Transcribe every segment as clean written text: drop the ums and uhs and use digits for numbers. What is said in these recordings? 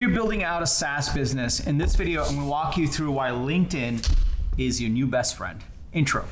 You're building out a SaaS business. In this video, I'm going to walk you through why LinkedIn is your new best friend. Intro.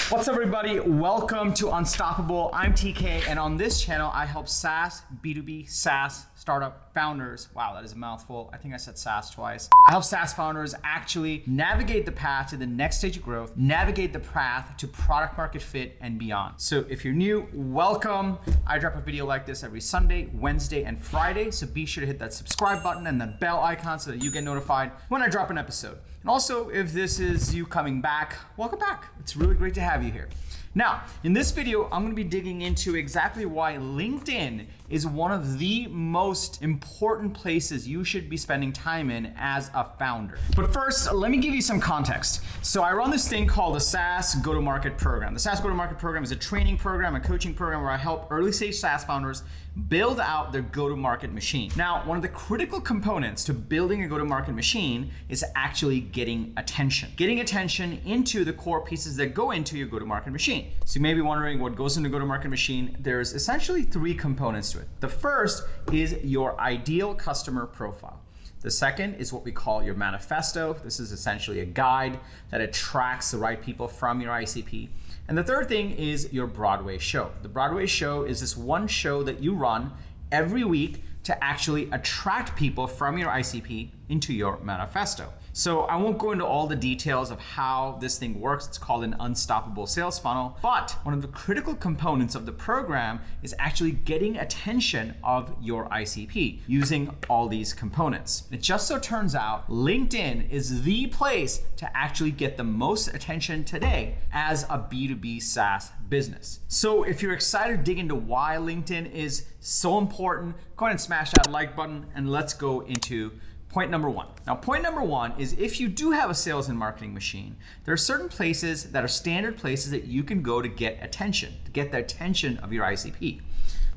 What's up, everybody? Welcome to Unstoppable. I'm TK, and on this channel, I help SaaS, B2B, SaaS startup founders. Wow, that is a mouthful. I think I said SaaS twice. I help SaaS founders actually navigate the path to the next stage of growth, navigate the path to product market fit and beyond. So if you're new, welcome. I drop a video like this every Sunday, Wednesday, and Friday. So be sure to hit that subscribe button and that bell icon so that you get notified when I drop an episode. And also, if this is you coming back, welcome back. It's really great to have you here. Now, in this video, I'm going to be digging into exactly why LinkedIn is one of the most important places you should be spending time in as a founder. But first, let me give you some context. So I run this thing called the SaaS Go-to-Market Program. The SaaS Go-to-Market Program is a training program, a coaching program where I help early stage SaaS founders build out their go-to-market machine. Now, one of the critical components to building a go-to-market machine is actually getting attention. Getting attention into the core pieces that go into your go-to-market machine. So you may be wondering what goes into go-to-market machine. There's essentially three components to it. The first is your ideal customer profile. The second is what we call your manifesto. This is essentially a guide that attracts the right people from your ICP. And the third thing is your Broadway show. The Broadway show is this one show that you run every week to actually attract people from your ICP into your manifesto. So I won't go into all the details of how this thing works. It's called an unstoppable sales funnel. But one of the critical components of the program is actually getting attention of your ICP using all these components. It just so turns out LinkedIn is the place to actually get the most attention today as a B2B SaaS business. So if you're excited to dig into why LinkedIn is so important, go ahead and smash that like button and let's go into point number one. Now, point number one is if you do have a sales and marketing machine, there are certain places that are standard places that you can go to get attention, to get the attention of your ICP.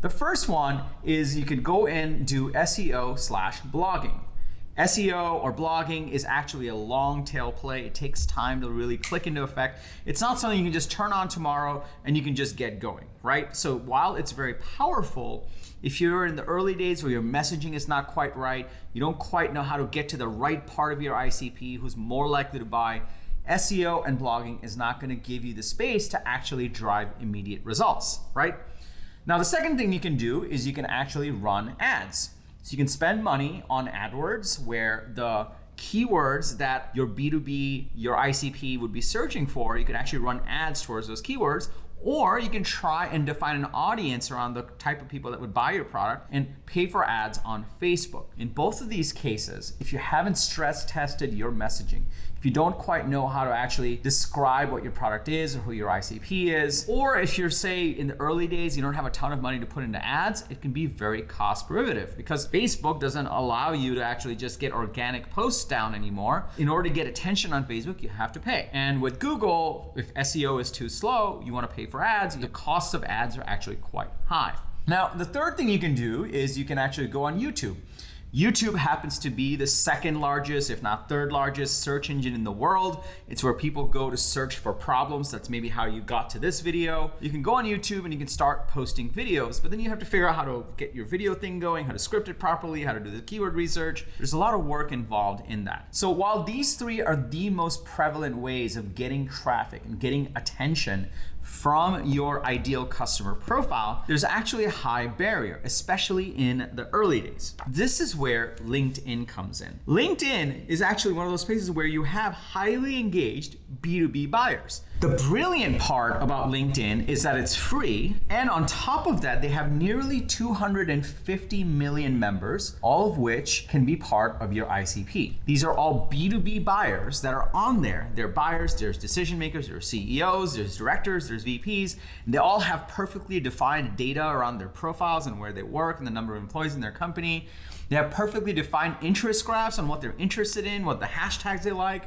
The first one is you could go and do SEO/blogging. SEO or blogging is actually a long tail play. It takes time to really click into effect. It's not something you can just turn on tomorrow and you can just get going, right? So while it's very powerful, if you're in the early days where your messaging is not quite right, you don't quite know how to get to the right part of your ICP who's more likely to buy, SEO and blogging is not going to give you the space to actually drive immediate results, right? Now, the second thing you can do is you can actually run ads. So you can spend money on AdWords where the keywords that your B2B, your ICP would be searching for, you can actually run ads towards those keywords. Or you can try and define an audience around the type of people that would buy your product and pay for ads on Facebook. In both of these cases, if you haven't stress tested your messaging, if you don't quite know how to actually describe what your product is or who your ICP is, or if you're, say, in the early days, you don't have a ton of money to put into ads, it can be very cost prohibitive because Facebook doesn't allow you to actually just get organic posts down anymore. In order to get attention on Facebook, you have to pay. And with Google, if SEO is too slow, you want to pay for ads, the costs of ads are actually quite high. Now, the third thing you can do is you can actually go on YouTube. YouTube happens to be the second largest, if not third largest search engine in the world. It's where people go to search for problems. That's maybe how you got to this video. You can go on YouTube and you can start posting videos, but then you have to figure out how to get your video thing going, how to script it properly, how to do the keyword research. There's a lot of work involved in that. So while these three are the most prevalent ways of getting traffic and getting attention from your ideal customer profile, there's actually a high barrier, especially in the early days. This is where LinkedIn comes in. LinkedIn is actually one of those places where you have highly engaged B2B buyers. The brilliant part about LinkedIn is that it's free, and on top of that, they have nearly 250 million members, all of which can be part of your ICP. These are all B2B buyers that are on there. They're buyers, there's decision makers, there's CEOs, there's directors, there's VPs, and they all have perfectly defined data around their profiles and where they work and the number of employees in their company. They have perfectly defined interest graphs on what they're interested in, what the hashtags they like.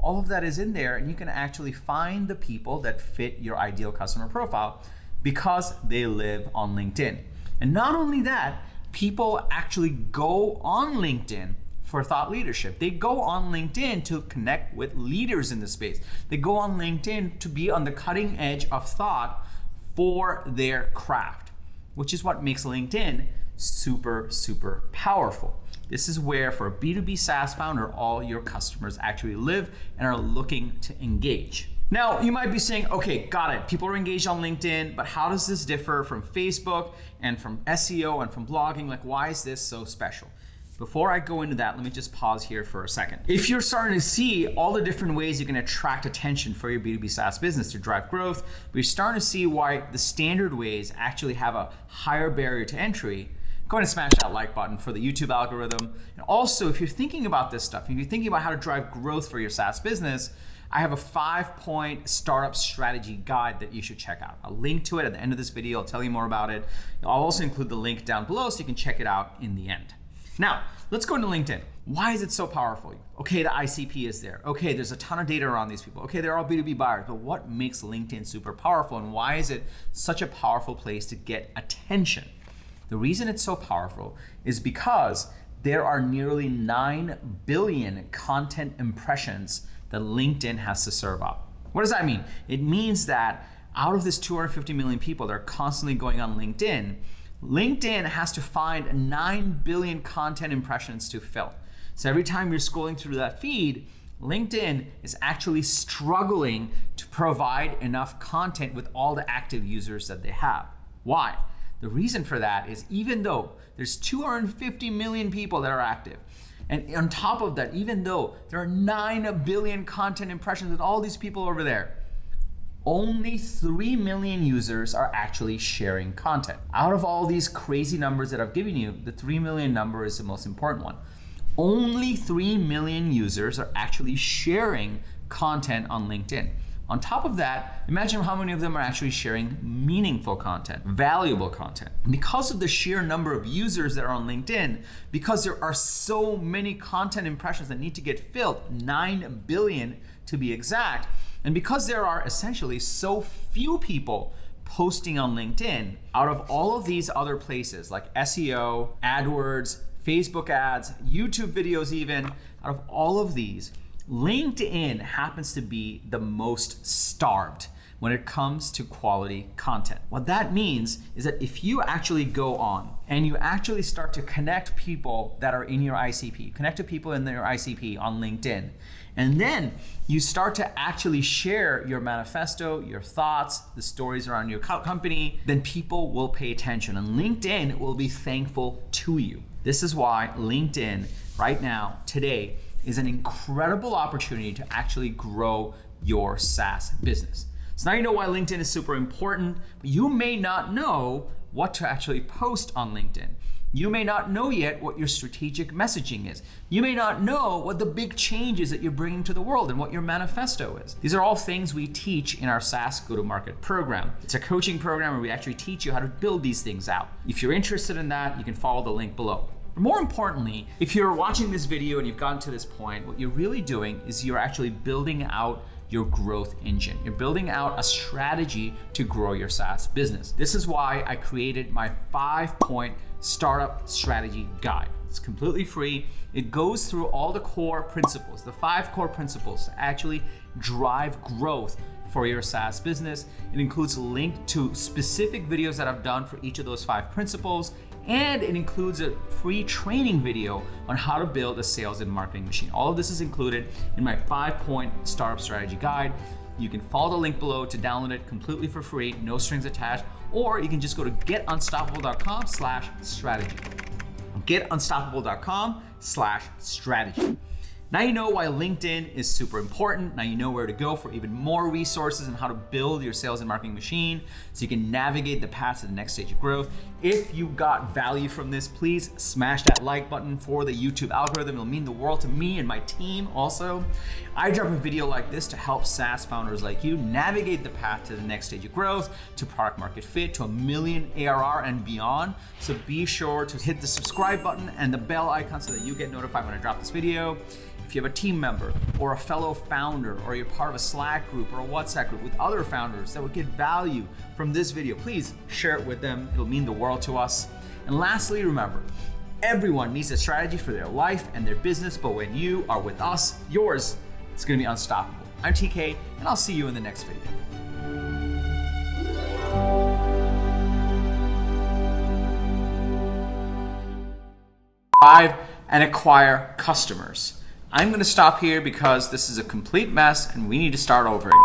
All of that is in there, and you can actually find the people that fit your ideal customer profile because they live on LinkedIn. And not only that, people actually go on LinkedIn for thought leadership. They go on LinkedIn to connect with leaders in the space. They go on LinkedIn to be on the cutting edge of thought for their craft, which is what makes LinkedIn super, super powerful. This is where, for a B2B SaaS founder, all your customers actually live and are looking to engage. Now, you might be saying, okay, got it. People are engaged on LinkedIn, but how does this differ from Facebook and from SEO and from blogging? Like, why is this so special? Before I go into that, let me just pause here for a second. If you're starting to see all the different ways you can attract attention for your B2B SaaS business to drive growth, but you're starting to see why the standard ways actually have a higher barrier to entry, go ahead and smash that like button for the YouTube algorithm. And also, if you're thinking about this stuff, if you're thinking about how to drive growth for your SaaS business, I have a 5-point startup strategy guide that you should check out. I'll link to it at the end of this video. I'll tell you more about it. I'll also include the link down below so you can check it out in the end. Now, let's go into LinkedIn. Why is it so powerful? Okay, the ICP is there. Okay, there's a ton of data around these people. Okay, they're all B2B buyers, but what makes LinkedIn super powerful, and why is it such a powerful place to get attention? The reason it's so powerful is because there are nearly 9 billion content impressions that LinkedIn has to serve up. What does that mean? It means that out of this 250 million people that are constantly going on LinkedIn, LinkedIn has to find 9 billion content impressions to fill. So every time you're scrolling through that feed, LinkedIn is actually struggling to provide enough content with all the active users that they have. Why? The reason for that is, even though there's 250 million people that are active, and on top of that, even though there are 9 billion content impressions with all these people over there, only 3 million users are actually sharing content. Out of all these crazy numbers that I've given you, the 3 million number is the most important one. Only 3 million users are actually sharing content on LinkedIn. On top of that, imagine how many of them are actually sharing meaningful content, valuable content. Because of the sheer number of users that are on LinkedIn, because there are so many content impressions that need to get filled, 9 billion to be exact, and because there are essentially so few people posting on LinkedIn, out of all of these other places like SEO, AdWords, Facebook ads, YouTube videos even, out of all of these, LinkedIn happens to be the most starved when it comes to quality content. What that means is that if you actually go on and you actually start to connect people that are in your ICP, connect to people in your ICP on LinkedIn, and then you start to actually share your manifesto, your thoughts, the stories around your company, then people will pay attention and LinkedIn will be thankful to you. This is why LinkedIn right now, today, is an incredible opportunity to actually grow your SaaS business. So now you know why LinkedIn is super important, but you may not know what to actually post on LinkedIn. You may not know yet what your strategic messaging is. You may not know what the big changes that you're bringing to the world and what your manifesto is. These are all things we teach in our SaaS go-to-market program. It's a coaching program where we actually teach you how to build these things out. If you're interested in that, you can follow the link below. But more importantly, if you're watching this video and you've gotten to this point, what you're really doing is you're actually building out your growth engine. You're building out a strategy to grow your SaaS business. This is why I created my 5-point startup strategy guide. It's completely free. It goes through all the core principles, the 5 core principles to actually drive growth for your SaaS business. It includes a link to specific videos that I've done for each of those 5 principles. And it includes a free training video on how to build a sales and marketing machine. All of this is included in my 5-point startup strategy guide. You can follow the link below to download it completely for free, no strings attached, or you can just go to getunstoppable.com/strategy. Getunstoppable.com/strategy. Now you know why LinkedIn is super important. Now you know where to go for even more resources and how to build your sales and marketing machine so you can navigate the path to the next stage of growth. If you got value from this, please smash that like button for the YouTube algorithm. It'll mean the world to me and my team also. I drop a video like this to help SaaS founders like you navigate the path to the next stage of growth, to product market fit, to $1 million ARR and beyond. So be sure to hit the subscribe button and the bell icon so that you get notified when I drop this video. If you have a team member or a fellow founder, or you're part of a Slack group or a WhatsApp group with other founders that would get value from this video, please share it with them. It'll mean the world to us. And lastly, remember, everyone needs a strategy for their life and their business, but when you are with us, yours is going to be unstoppable. I'm TK, and I'll see you in the next video. drive and acquire customers. I'm going to stop here because this is a complete mess and we need to start over again.